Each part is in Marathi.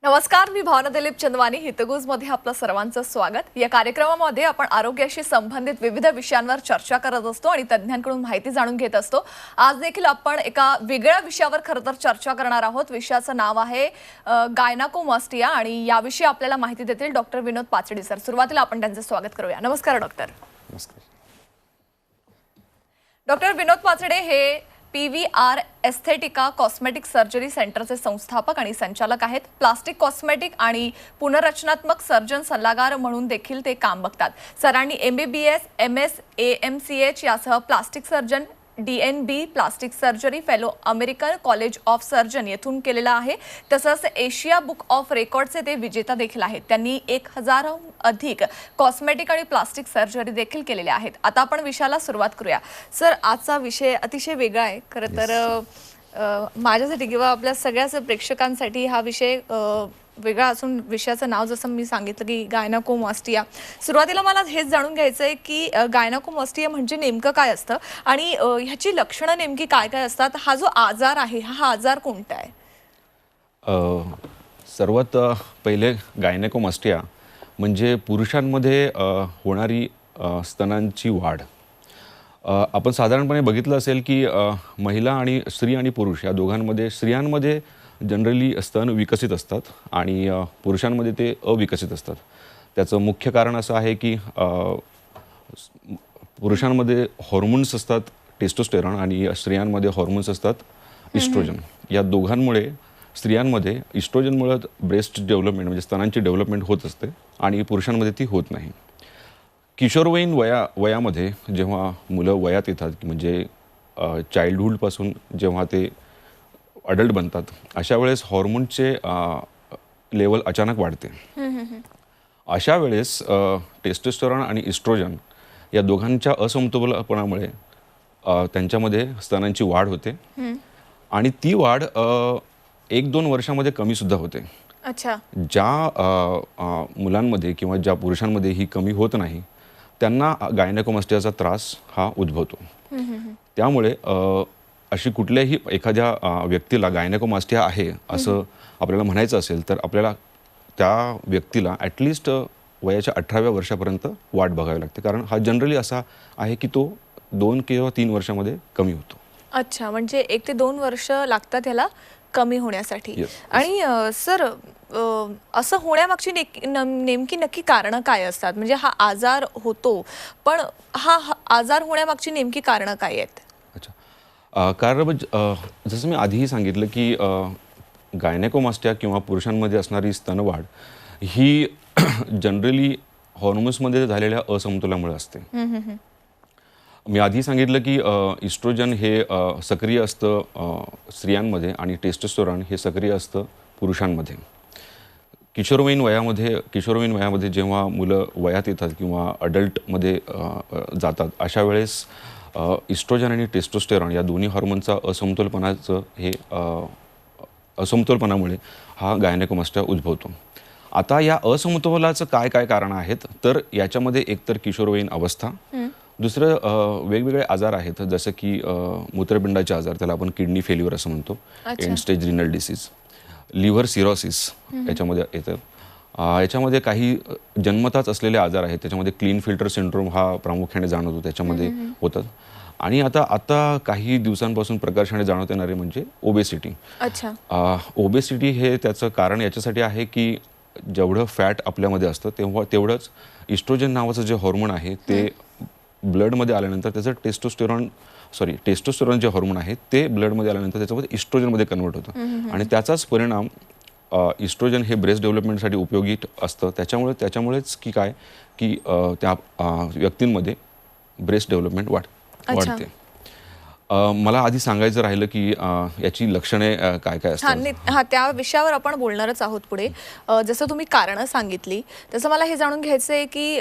नमस्कार, मी भावना दिलीप चंदवानी. हितगुज मध्ये आपलं सर्वांचं स्वागत. या कार्यक्रमामध्ये आपण आरोग्याशी संबंधित विविध विषयांवर चर्चा करत असतो आणि तज्ञांकडून माहिती जाणून घेत असतो. आज देखील आपण एका वेगळ्या विषयावर खरं तर चर्चा करणार आहोत. विषयाचं नाव आहे गायनाकोमास्टिया आणि याविषयी आपल्याला माहिती देतील डॉक्टर विनोद पाचडी सर. सुरुवातीला आपण त्यांचं स्वागत करूया. नमस्कार डॉक्टर. नमस्कार. डॉक्टर विनोद पाचडे हे PVR एस्थेटिका कॉस्मेटिक सर्जरी सेंटरचे संस्थापक आणि संचालक आहेत. प्लास्टिक कॉस्मेटिक आणि पुनर्रचनात्मक सर्जन सल्लागार म्हणून देखील ते काम बघतात. सरांनी MBBS, MS, AMCH यासह plastic surgeon DNB plastic surgery fellow American college of surgeon येथून केलेला आहे. तसंच एशिया बुक ऑफ रेकॉर्डचे ते विजेता देखील आहेत. त्यांनी 1000 अधिक कॉस्मेटिक आणि प्लास्टिक सर्जरी देखील केलेल्या आहेत. आता आपण विषयाला सुरुवात करूया. सर, आजचा विषय अतिशय वेगळा आहे. खरं तर माझ्यासाठी किंवा आपल्या सगळ्याच प्रेक्षकांसाठी हा विषय वेगळा असून विषयाचं नाव जसं मी सांगितलं की गायनाकोमास्टिया. सुरुवातीला मला हेच जाणून घ्यायचं आहे की गायनाकोमास्टिया म्हणजे नेमकं काय असतं आणि ह्याची लक्षणं नेमकी काय काय असतात. हा जो आजार आहे हा आजार कोणता आहे? सर्वात पहिले गायनेकोमास्टिया म्हणजे पुरुषांमध्ये होणारी स्तनांची वाढ. आपण साधारणपणे बघितलं असेल की महिला आणि स्त्री आणि पुरुष या दोघांमध्ये स्त्रियांमध्ये जनरली स्तन विकसित असतात आणि पुरुषांमध्ये ते अविकसित असतात. त्याचं मुख्य कारण असं आहे की पुरुषांमध्ये हॉर्मोन्स असतात टेस्टोस्टेरॉन आणि स्त्रियांमध्ये हॉर्मोन्स असतात इस्ट्रोजन. या दोघांमुळे स्त्रियांमध्ये इस्ट्रोजनमुळे ब्रेस्ट डेव्हलपमेंट म्हणजे स्तनांची डेव्हलपमेंट होत असते आणि पुरुषांमध्ये ती होत नाही. किशोरवयीन वयामध्ये जेव्हा मुलं वयात येतात म्हणजे चाइल्डहूडपासून जेव्हा ते अडल्ट बनतात अशा वेळेस हॉर्मोनचे लेवल अचानक वाढते. अशा वेळेस टेस्टोस्टेरॉन आणि इस्ट्रोजन या दोघांच्या असमतोलपणामुळे त्यांच्यामध्ये स्तनांची वाढ होते आणि ती वाढ 1-2 वर्षामध्ये कमी सुद्धा होते. अच्छा. ज्या मुलांमध्ये किंवा ज्या पुरुषांमध्ये ही कमी होत नाही त्यांना गायनेकोमास्टियाचा त्रास हा उद्भवतो. त्यामुळे अशी कुठल्याही एखाद्या व्यक्तीला गायनेकोमास्टिया आहे असं आपल्याला म्हणायचं असेल तर आपल्याला त्या व्यक्तीला ॲटलिस्ट वयाच्या 18व्या वर्षापर्यंत वाट बघावी लागते. कारण हा जनरली असा आहे की तो 2 किंवा 3 वर्षामध्ये कमी होतो. अच्छा, म्हणजे 1 ते 2 वर्ष लागतात ह्याला कमी होण्यासाठी. आणि सर, असं होण्यामागची नेमकी नक्की कारणं काय असतात? म्हणजे हा आजार होतो पण हा आजार होण्यामागची नेमकी कारणं काय आहेत? कारण जसं मी आधीही सांगितलं की गायनेकोमास्टिया किंवा पुरुषांमध्ये असणारी स्तनवाढ ही जनरली हॉर्मोन्समध्ये झालेल्या असमतोलामुळे असते. मी आधी सांगितलं की इस्ट्रोजन हे सक्रिय असतं स्त्रियांमध्ये आणि टेस्टोस्टेरॉन हे सक्रिय असतं पुरुषांमध्ये. किशोरवयीन वयामध्ये जेव्हा मुलं वयात येतात किंवा अडल्टमध्ये जातात अशा वेळेस इस्ट्रोजन आणि टेस्टोस्टेरॉन या दोन्ही हॉर्मोनचा असमतोलपणामुळे हा गायनेकोमास्टिया उद्भवतो. आता या असमतोलाचं काय काय कारणं आहेत तर याच्यामध्ये एकतर किशोरवयीन अवस्था, दुसरं वेगवेगळे आजार आहेत जसं की मूत्रपिंडाचे आजार, त्याला आपण किडनी फेल्युअर असं म्हणतो, end stage renal disease, liver cirrhosis याच्यामध्ये येतं. याच्यामध्ये काही जन्मताच असलेले आजार आहेत, त्याच्यामध्ये क्लीन फिल्टर सिंड्रोम हा प्रामुख्याने जाणवतो, त्याच्यामध्ये होतात. आणि आता काही दिवसांपासून प्रकर्षाने जाणवत येणारे म्हणजे ओबेसिटी. अच्छा. ओबेसिटी हे त्याचं कारण याच्यासाठी आहे की जेवढं फॅट आपल्यामध्ये असतं तेवढंच इस्ट्रोजन नावाचं जे हॉर्मोन आहे ते ब्लडमध्ये आल्यानंतर त्याचं टेस्टोस्टेरॉन जे हॉर्मोन आहे ते ब्लडमध्ये आल्यानंतर त्याच्यामध्ये इस्ट्रोजनमध्ये कन्वर्ट होतं आणि त्याचाच परिणाम इस्ट्रोजन हे ब्रेस्ट डेव्हलपमेंटसाठी उपयोगी असतं. त्याच्यामुळेच की त्या व्यक्तींमध्ये ब्रेस्ट डेव्हलपमेंट वाढते. मला आधी सांगायचं राहिलं की याची लक्षणे काय काय असतात. हा, त्या विषयावर आपण बोलणारच आहोत पुढे. जसं तुम्ही कारणं सांगितली तसं मला हे जाणून घ्यायचं आहे की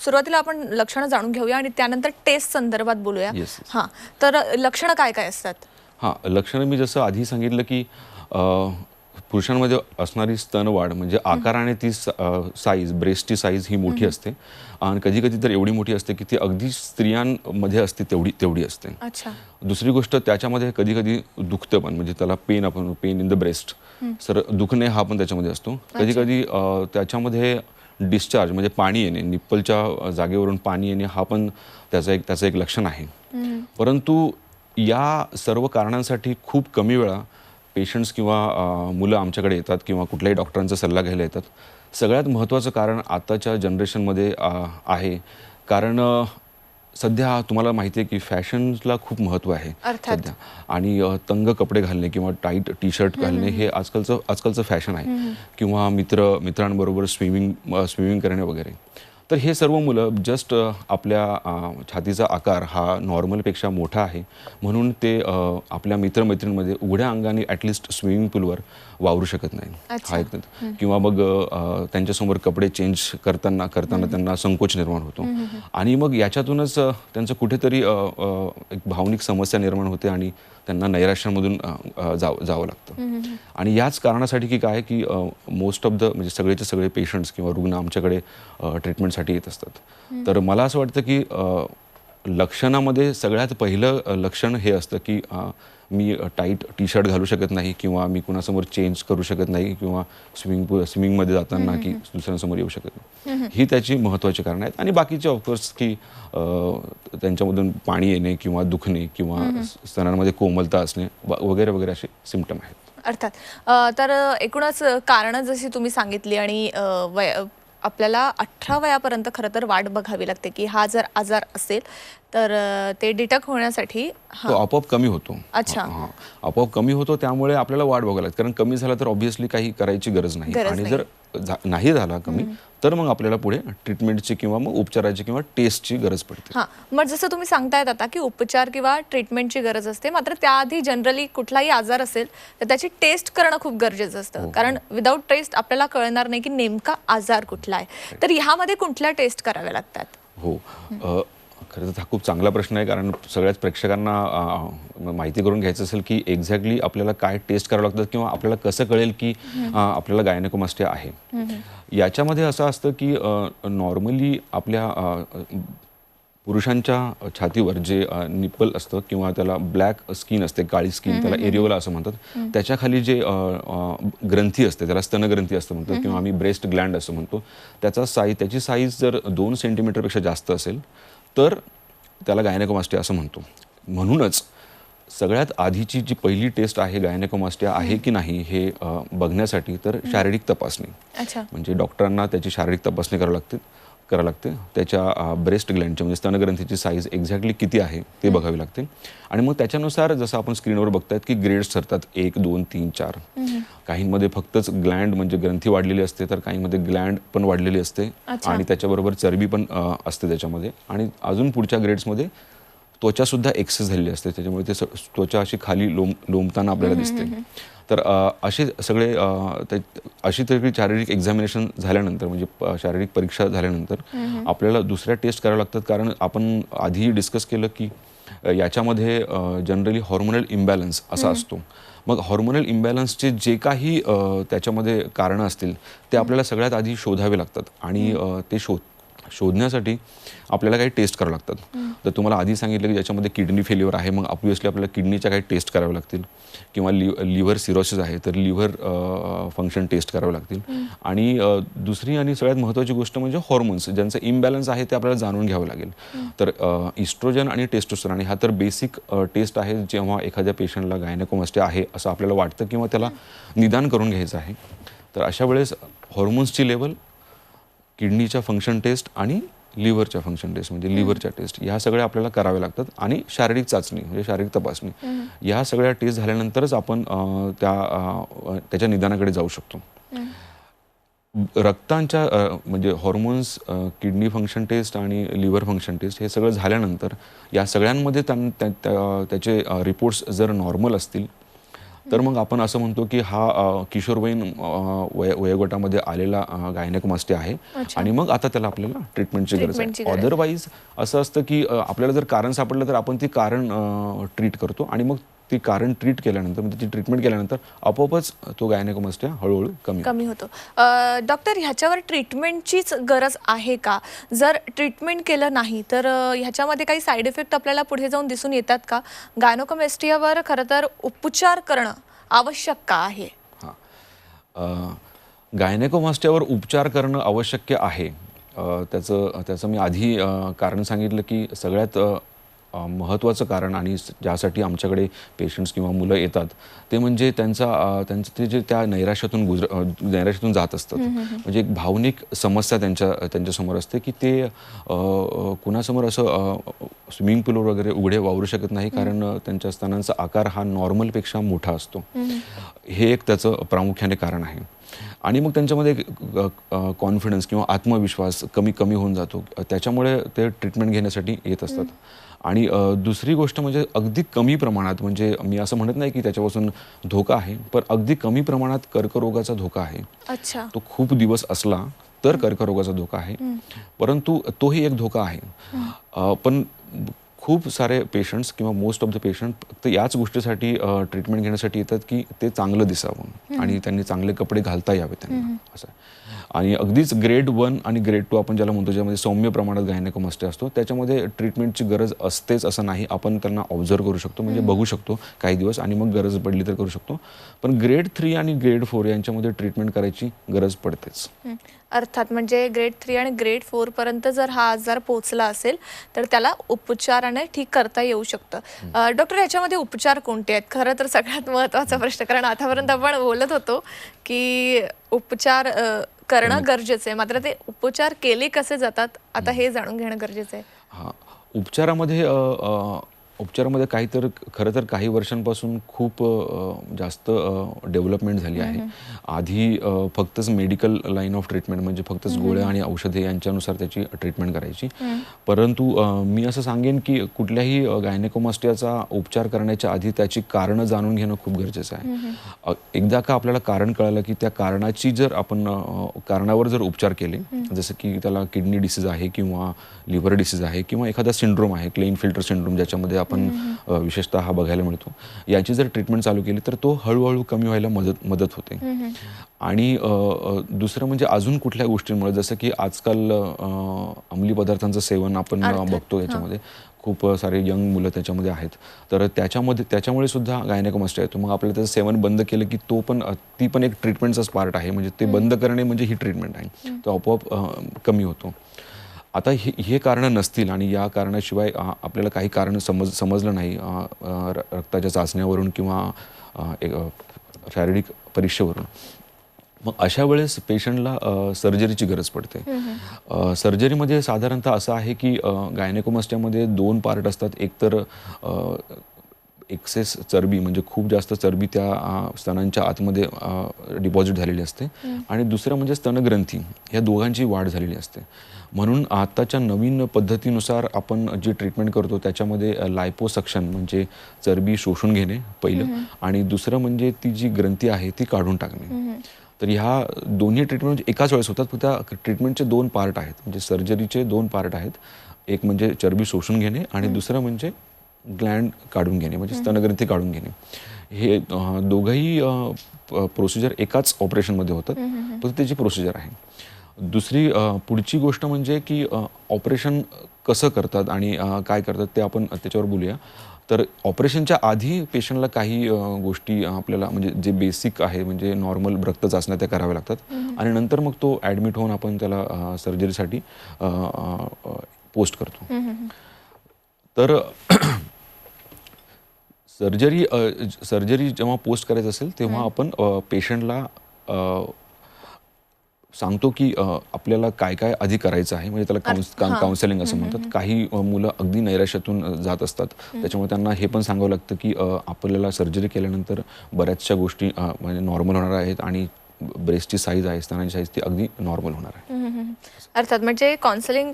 सुरुवातीला आपण लक्षणं जाणून घेऊया आणि त्यानंतर टेस्ट संदर्भात बोलूया. हां, तर लक्षणं काय काय असतात? हां, लक्षणं मी जसं आधी सांगितलं की पुरुषांमध्ये असणारी स्तनवाढ म्हणजे आकाराने ती साईज, ब्रेस्टची साईज ही मोठी असते आणि कधी कधी तर एवढी मोठी असते की ती अगदी स्त्रियांमध्ये असते तेवढी असते. अच्छा. दुसरी गोष्ट त्याच्यामध्ये कधी कधी दुखतं पण, म्हणजे त्याला pain in the breast, sir दुखणे हा पण त्याच्यामध्ये असतो. कधी कधी त्याच्यामध्ये डिस्चार्ज म्हणजे पाणी येणे, निप्पलच्या जागेवरून पाणी येणे हा पण त्याचं एक लक्षण आहे. परंतु या सर्व कारणांसाठी खूप कमी वेळा पेशंट्स किंवा मुलं आमच्याकडे येतात किंवा कुठल्याही डॉक्टरांचा सल्ला घ्यायला येतात. सगळ्यात महत्त्वाचं कारण आताच्या जनरेशनमध्ये आहे, कारण सध्या तुम्हाला माहिती आहे की फॅशनला खूप महत्त्व आहे अर्थात. सध्या, आणि तंग कपडे घालणे किंवा टाईट टी शर्ट घालणे हे आजकालचं फॅशन आहे. किंवा मित्रांबरोबर स्विमिंग करणे वगैरे. तर हे सर्व मुलं जस्ट आपल्या छातीचा आकार हा नॉर्मलपेक्षा मोठा आहे म्हणून ते आपल्या मित्रमैत्रिणींमध्ये उघड्या अंगाने ॲटलिस्ट स्विमिंग पूलवर वावरू शकत नाही. हा एक. किंवा मग त्यांच्यासमोर कपडे चेंज करताना त्यांना संकोच निर्माण होतो आणि मग याच्यातूनच त्यांचं कुठेतरी एक भावनिक समस्या निर्माण होते आणि त्यांना नैराश्यामधून जावं लागतं. आणि याच कारणासाठी की काय की मोस्ट ऑफ द म्हणजे सगळेचे सगळे पेशंट्स किंवा रुग्ण आमच्याकडे ट्रीटमेंटसाठी येत असतात. तर मला असं वाटतं की लक्षणामध्ये सगळ्यात पहिलं लक्षण हे असतं की मी टाईट टी शर्ट घालू शकत नाही किंवा मी कुणासमोर चेंज करू शकत नाही किंवा स्विमिंगमध्ये जाताना की दुसऱ्यांसमोर येऊ शकत नाही. ही त्याची महत्त्वाची कारणं आहेत. आणि बाकीचे ऑफकोर्स की त्यांच्यामधून पाणी येणे किंवा दुखणे किंवा स्तनांमध्ये कोमलता असणे वगैरे वगैरे असे सिम्पटम आहेत. अर्थात. तर एकूणच कारणं जशी तुम्ही सांगितली आणि आपल्याला 18 वयापर्यंत खरं तर वाट बघावी लागते की हा जर आजार असेल तर ते डिटेक्ट होण्यासाठी तो आपोआप कमी होतो. अच्छा. आपोआप कमी होतो, त्यामुळे आपल्याला वाट बघायला लागते. कारण कमी झाला तर ऑब्व्हियसली काही करायची गरज नाही. आणि जर नाही झाला कमी तर मग आपल्याला पुढे ट्रीटमेंटची किंवा मग उपचाराची किंवा टेस्टची गरज पडते. हां, मग जसं तुम्ही सांगतायत आता की उपचार किंवा ट्रीटमेंटची गरज असते, मात्र त्याआधी जनरली कुठलाही आजार असेल तर त्याची टेस्ट करणं खूप गरजेचं असतं. कारण विदाऊट टेस्ट आपल्याला कळणार नाही की नेमका आजार कुठला आहे. तर ह्यामध्ये कुठल्या टेस्ट कराव्या लागतात? हो, खरं तर हा खूप चांगला प्रश्न आहे. कारण सगळ्याच प्रेक्षकांना माहिती करून घ्यायचं असेल की एक्झॅक्टली आपल्याला काय टेस्ट करावं लागतं किंवा आपल्याला कसं कळेल की आपल्याला गायनेकोमास्टिया आहे. याच्यामध्ये असं असतं की नॉर्मली आपल्या पुरुषांच्या छातीवर जे निप्पल असतं किंवा त्याला ब्लॅक स्किन असते, काळी स्किन, त्याला एरिओला असं म्हणतात, त्याच्या खाली जे ग्रंथी असते त्याला स्तनग्रंथी असं म्हणतात किंवा आम्ही ब्रेस्ट ग्लँड असं म्हणतो, त्याची साईज जर 2 सेंटीमीटरपेक्षा जास्त असेल तर त्याला गायनेकोमास्टिया असं म्हणतो. म्हणूनच सगळ्यात आधीची जी पहिली टेस्ट आहे गायनेकोमास्टिया आहे की नाही हे बघण्यासाठी तर शारीरिक तपासणी. म्हणजे डॉक्टरांना त्याची शारीरिक तपासणी करावी लागते. त्याच्या ब्रेस्ट ग्लँडची म्हणजे स्तनग्रंथीची साईज एक्झॅक्टली किती आहे ते बघावी लागते. आणि मग त्याच्यानुसार जसं आपण स्क्रीनवर बघतायत की ग्रेड्स ठरतात 1, 2, 3, 4. काहींमध्ये फक्तच ग्लँड म्हणजे ग्रंथी वाढलेली असते, तर काहींमध्ये ग्लँड पण वाढलेली असते आणि त्याच्याबरोबर चरबी पण असते त्याच्यामध्ये. आणि अजून पुढच्या ग्रेड्समध्ये त्वचासुद्धा एक्सेस झालेली असते, त्याच्यामुळे ते त्वचा अशी खाली लोंबताना आपल्याला दिसते. तर असे सगळे अशी तरी शारीरिक एक्झामिनेशन झाल्यानंतर म्हणजे शारीरिक परीक्षा झाल्यानंतर आपल्याला दुसऱ्या टेस्ट कराव्या लागतात. कारण आपण आधी डिस्कस केलं की याच्यामध्ये जनरली हॉर्मोनल इम्बॅलन्स असा असतो. मग हॉर्मोनल इम्बॅलन्सचे जे काही त्याच्यामध्ये कारणं असतील ते आपल्याला सगळ्यात आधी शोधावे लागतात. आणि ते शोधण्यासाठी आपल्याला काही टेस्ट करावं लागतात. तर तुम्हाला आधी सांगितलं की ज्याच्यामध्ये किडनी फेल्युअर आहे, मग ऑब्व्हियसली आपल्याला किडनीच्या काही टेस्ट कराव्या लागतील. किंवा लिव्हर सिरोसिस आहे तर लिव्हर फंक्शन टेस्ट करावे लागतील. आणि दुसरी आणि सगळ्यात महत्त्वाची गोष्ट म्हणजे हॉर्मोन्स ज्यांचं इम्बॅलन्स आहे ते आपल्याला जाणून घ्यावं लागेल. तर इस्ट्रोजन आणि टेस्टोस्टेरॉन हा तर बेसिक टेस्ट आहे जेव्हा एखाद्या पेशंटला गायनेकोमास्टिया आहे असं आपल्याला वाटतं किंवा त्याला निदान करून घ्यायचं आहे. तर अशा वेळेस हॉर्मोन्सची लेवल, किडनीच्या फंक्शन टेस्ट आणि लिव्हरच्या फंक्शन टेस्ट म्हणजे लिव्हरच्या टेस्ट ह्या सगळ्या आपल्याला कराव्या लागतात. आणि शारीरिक चाचणी म्हणजे शारीरिक तपासणी ह्या सगळ्या टेस्ट झाल्यानंतरच आपण त्याच्या निदानाकडे जाऊ शकतो. रक्तांच्या म्हणजे हॉर्मोन्स, किडनी फंक्शन टेस्ट आणि लिव्हर फंक्शन टेस्ट हे सगळं झाल्यानंतर या सगळ्यांमध्ये त्याचे रिपोर्ट्स जर नॉर्मल असतील तर मग आपण असं म्हणतो की हा किशोरवयीन वयोगटामध्ये आलेला गायनेकोमास्टिया आहे. आणि मग आता त्याला आपल्याला ट्रीटमेंटची गरज आहे. अदरवाईज असं असतं की आपल्याला जर कारण सापडलं तर आपण ते कारण ट्रीट करतो आणि मग ती कारण ट्रीट केल्यानंतर म्हणजे ती ट्रीटमेंट केल्यानंतर आपोआपच तो गायनेकोमास्टिया हळूहळू कमी होतो. कमी होतो. डॉक्टर, ह्याच्यावर ट्रीटमेंटचीच गरज आहे का? जर ट्रीटमेंट केलं नाही तर ह्याच्यामध्ये काही साईड इफेक्ट आपल्याला पुढे जाऊन दिसून येतात का? गायनेकोमास्टियावर खरं तर उपचार करणं आवश्यक का आहे? गायनेकोमास्टियावर उपचार करणं आवश्यक आहे. त्याचं मी आधी कारण सांगितलं की सगळ्यात महत्त्वाचं कारण आणि ज्यासाठी आमच्याकडे पेशंट्स किंवा मुलं येतात ते म्हणजे त्यांचं ते जे त्या नैराश्यातून जात असतात. म्हणजे एक भावनिक समस्या त्यांच्यासमोर असते की ते कुणासमोर असं स्विमिंग पूलवर वगैरे उघडे वावरू शकत नाही, कारण त्यांच्या स्तनांचा आकार हा नॉर्मलपेक्षा मोठा असतो. हे एक त्याचं प्रामुख्याने कारण आहे. आणि मग त्यांच्यामध्ये कॉन्फिडन्स किंवा आत्मविश्वास कमी होऊन जातो. त्याच्यामुळे ते ट्रीटमेंट घेण्यासाठी येत असतात. आणि दुसरी गोष्ट म्हणजे अगदी कमी प्रमाणात, म्हणजे मी असं म्हणत नाही की त्याच्यापासून धोका आहे, पण अगदी कमी प्रमाणात कर्करोगाचा धोका आहे. अच्छा. तो खूप दिवस असला तर कर्करोगाचा धोका आहे, परंतु तोही एक धोका आहे. पण खूप सारे पेशंट्स किंवा मोस्ट ऑफ द पेशंट फक्त याच गोष्टीसाठी ट्रीटमेंट घेण्यासाठी येतात की ते चांगलं दिसावं आणि त्यांनी चांगले कपडे घालता यावे त्यांना, असं. आणि अगदीच ग्रेड 1 आणि ग्रेड 2 आपण ज्याला म्हणतो, ज्यामध्ये सौम्य प्रमाणात गायनेकोमास्टिया असतो, त्याच्यामध्ये ट्रीटमेंटची गरज असतेच असं नाही. आपण त्यांना ऑब्झर्व करू शकतो, म्हणजे बघू शकतो काही दिवस आणि मग गरज पडली तर करू शकतो. पण ग्रेड 3 आणि ग्रेड 4 यांच्यामध्ये ट्रीटमेंट करायची गरज पडतेच. अर्थात म्हणजे ग्रेड 3 आणि ग्रेड 4 पर्यंत जर हा आजार पोहोचला असेल तर त्याला उपचाराने ठीक करता येऊ शकतं. डॉक्टर, ह्याच्यामध्ये उपचार कोणते आहेत? खरं तर सगळ्यात महत्त्वाचा प्रश्न, कारण आतापर्यंत आपण बोलत होतो की उपचार करणं गरजेचं आहे, मात्र ते उपचार केले कसे जातात आता हे जाणून घेणं गरजेचं आहे. उपचारामध्ये खरं तर काही वर्षांपासून खूप जास्त डेव्हलपमेंट झाली आहे. आधी फक्तच मेडिकल लाईन ऑफ ट्रीटमेंट, म्हणजे फक्तच गोळ्या आणि औषधे यांच्यानुसार त्याची ट्रीटमेंट करायची. परंतु मी असं सांगेन की कुठल्याही गायनेकोमास्टियाचा उपचार करण्याच्या आधी त्याची कारणं जाणून घेणं खूप गरजेचं आहे. एकदा का आपल्याला कारण कळलं की त्या कारणाची जर आपण कारणावर जर उपचार केले, जसं की त्याला किडनी डिसीज आहे किंवा लिव्हर डिसीज आहे किंवा एखादा सिंड्रोम आहे, क्लेनफिल्टर सिंड्रोम, ज्याच्यामध्ये आपण विशेषतः हा बघायला मिळतो, याची जर ट्रीटमेंट चालू केली तर तो हळूहळू कमी व्हायला मदत होते. आणि दुसरं म्हणजे अजून कुठल्या गोष्टींमुळे, जसं की आजकाल अंमली पदार्थांचं सेवन आपण बघतो, याच्यामध्ये खूप सारे यंग मुलं त्याच्यामध्ये आहेत, तर त्याच्यामुळे सुद्धा गायनेकोमास्टिया येतो. मग आपल्याला त्याचं सेवन बंद केलं की ती पण एक ट्रीटमेंटचाच पार्ट आहे. म्हणजे ते बंद करणे म्हणजे ही ट्रीटमेंट आहे, तो आपोआप कमी होतो. आता हे कारणं नसतील आणि या कारणाशिवाय आपल्याला काही कारण समजलं नाही रक्ताच्या चाचण्यावरून किंवा शारीरिक परीक्षेवरून, मग अशा वेळेस पेशंटला सर्जरीची गरज पडते. सर्जरीमध्ये साधारणतः असं आहे की गायनेकोमास्टियामध्ये 2 पार्ट असतात. एक तर एक्सेस चरबी, म्हणजे खूप जास्त चरबी त्या स्तनांच्या आतमध्ये डिपॉझिट झालेली असते, आणि दुसरं म्हणजे स्तनग्रंथी, ह्या दोघांची वाढ झालेली असते. म्हणून आताच्या नवीन पद्धतीनुसार आपण जी ट्रीटमेंट करतो त्याच्यामध्ये लायपोसक्शन, म्हणजे चरबी शोषून घेणे पहिलं, आणि दुसरं म्हणजे ती जी ग्रंथी आहे ती काढून टाकणे. तर ह्या दोन्ही ट्रीटमेंट एकाच वेळेस होतात, पण त्या ट्रीटमेंटचे 2 पार्ट आहेत, म्हणजे सर्जरीचे 2 पार्ट आहेत. एक म्हणजे चरबी शोषून घेणे आणि दुसरं म्हणजे ग्लँड काढून घेणे, म्हणजे स्तनग्रंथी काढून घेणे. हे दोघंही प्रोसिजर एकाच ऑपरेशनमध्ये होतात, पण त्याची प्रोसिजर आहे. दुसरी पुढची गोष्ट म्हणजे की ऑपरेशन कसं करतात आणि काय करतात ते आपण त्याच्यावर बोलूया. तर ऑपरेशनच्या आधी पेशंटला काही गोष्टी आपल्याला, म्हणजे जे बेसिक आहे, म्हणजे नॉर्मल रक्त चाचण्या त्या कराव्या लागतात, आणि नंतर मग तो ॲडमिट होऊन आपण त्याला सर्जरीसाठी पोस्ट करतो. तर सर्जरी जेव्हा पोस्ट करायचं असेल तेव्हा आपण पेशंटला सांगतो की आपल्याला काय काय आधी करायचं आहे, म्हणजे त्याला काउन्सिलिंग असं म्हणतात. काही मुलं अगदी नैराश्यातून जात असतात, त्याच्यामुळे त्यांना हे पण सांगावं लागतं की आपल्याला सर्जरी केल्यानंतर बऱ्याचशा गोष्टी म्हणजे नॉर्मल होणार आहेत, आणि ब्रेस्टची साईज आहे, स्तनांची साईज ती अगदी नॉर्मल होणार आहे. अर्थात म्हणजे काउन्सिलिंग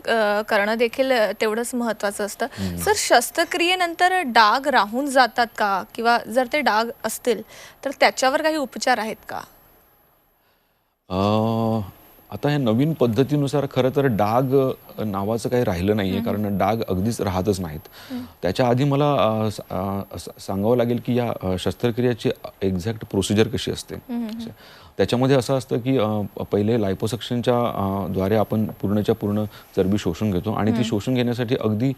करणं देखील तेवढंच महत्त्वाचं असतं. सर, शस्त्रक्रियेनंतर डाग राहून जातात का, किंवा जर ते डाग असतील तर त्याच्यावर काही उपचार आहेत का? आता ह्या नवीन पद्धतीनुसार खरं तर डाग नावाचं काही राहिलं नाहीये, कारण डाग अगदीच राहतच नाहीत. त्याच्या आधी मला सांगावं लागेल की या शस्त्रक्रियेची एक्झॅक्ट प्रोसिजर कशी असते. त्याच्यामध्ये असं असतं की पहिले लायपोसक्शनच्या द्वारे आपण पूर्णच्या पूर्ण चरबी शोषून घेतो आणि ती शोषून घेण्यासाठी अगदी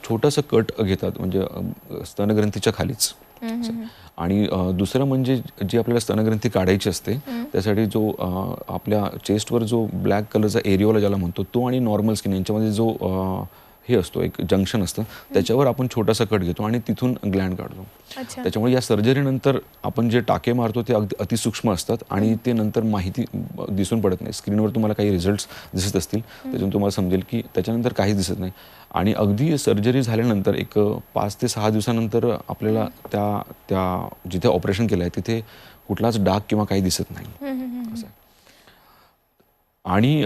छोटंसं कट घेतात, म्हणजे स्तनग्रंथीच्या खालीच. आणि दुसरं म्हणजे जी आपल्याला स्तनग्रंथी काढायची असते त्यासाठी जो आपल्या चेस्टवर जो ब्लॅक कलरचा एरिओला ज्याला म्हणतो तो आणि नॉर्मल स्किन यांच्यामध्ये जो हे असतो एक जंक्शन असतं, त्याच्यावर आपण छोटासा कट घेतो आणि तिथून ग्लँड काढतो. त्याच्यामुळे या सर्जरीनंतर आपण जे टाके मारतो ते अगदी अतिसूक्ष्म असतात आणि ते नंतर माहिती दिसून पडत नाही. स्क्रीनवर तुम्हाला काही रिझल्ट्स दिसत असतील त्याच्यातून तुम्हाला समजेल की त्याच्यानंतर काहीच दिसत नाही. आणि अगदी सर्जरी झाल्यानंतर एक 5 ते 6 दिवसानंतर आपल्याला त्या जिथे ऑपरेशन केलं आहे तिथे कुठलाच डाग किंवा काही दिसत नाही असं आहे. आणि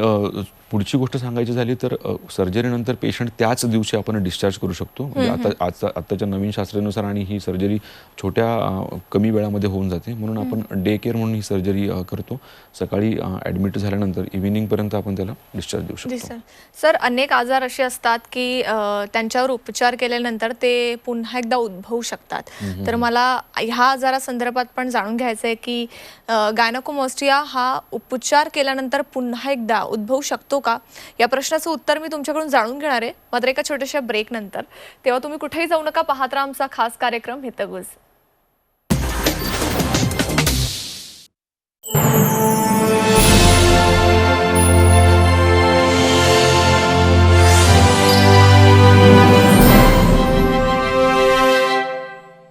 पुढची गोष्ट सांगायची झाली तर सर्जरीनंतर पेशंट त्याच दिवशी आपण डिस्चार्ज करू शकतो. म्हणजे आत्ताच्या नवीन शास्त्रानुसार आणि ही सर्जरी छोट्या कमी वेळामध्ये होऊन जाते, म्हणून आपण डे केअर म्हणून ही सर्जरी करतो. सकाळी ॲडमिट झाल्यानंतर इव्हिनिंगपर्यंत आपण त्याला डिस्चार्ज देऊ शकतो. सर, अनेक आजार असे असतात की त्यांच्यावर उपचार केल्यानंतर ते पुन्हा एकदा उद्भवू शकतात. तर मला ह्या आजारासंदर्भात पण जाणून घ्यायचं आहे की गायनेकोमॅस्टिया हा उपचार केल्यानंतर पुन्हा एकदा उद्भवू शकतो का? या प्रश्नाचं उत्तर मी तुमच्याकडून जाणून घेणार आहे, मात्र एका छोट्याशा ब्रेक नंतर. तेव्हा तुम्ही कुठेही जाऊ नका, पाहत राहा आमचा खास कार्यक्रम हितगुज.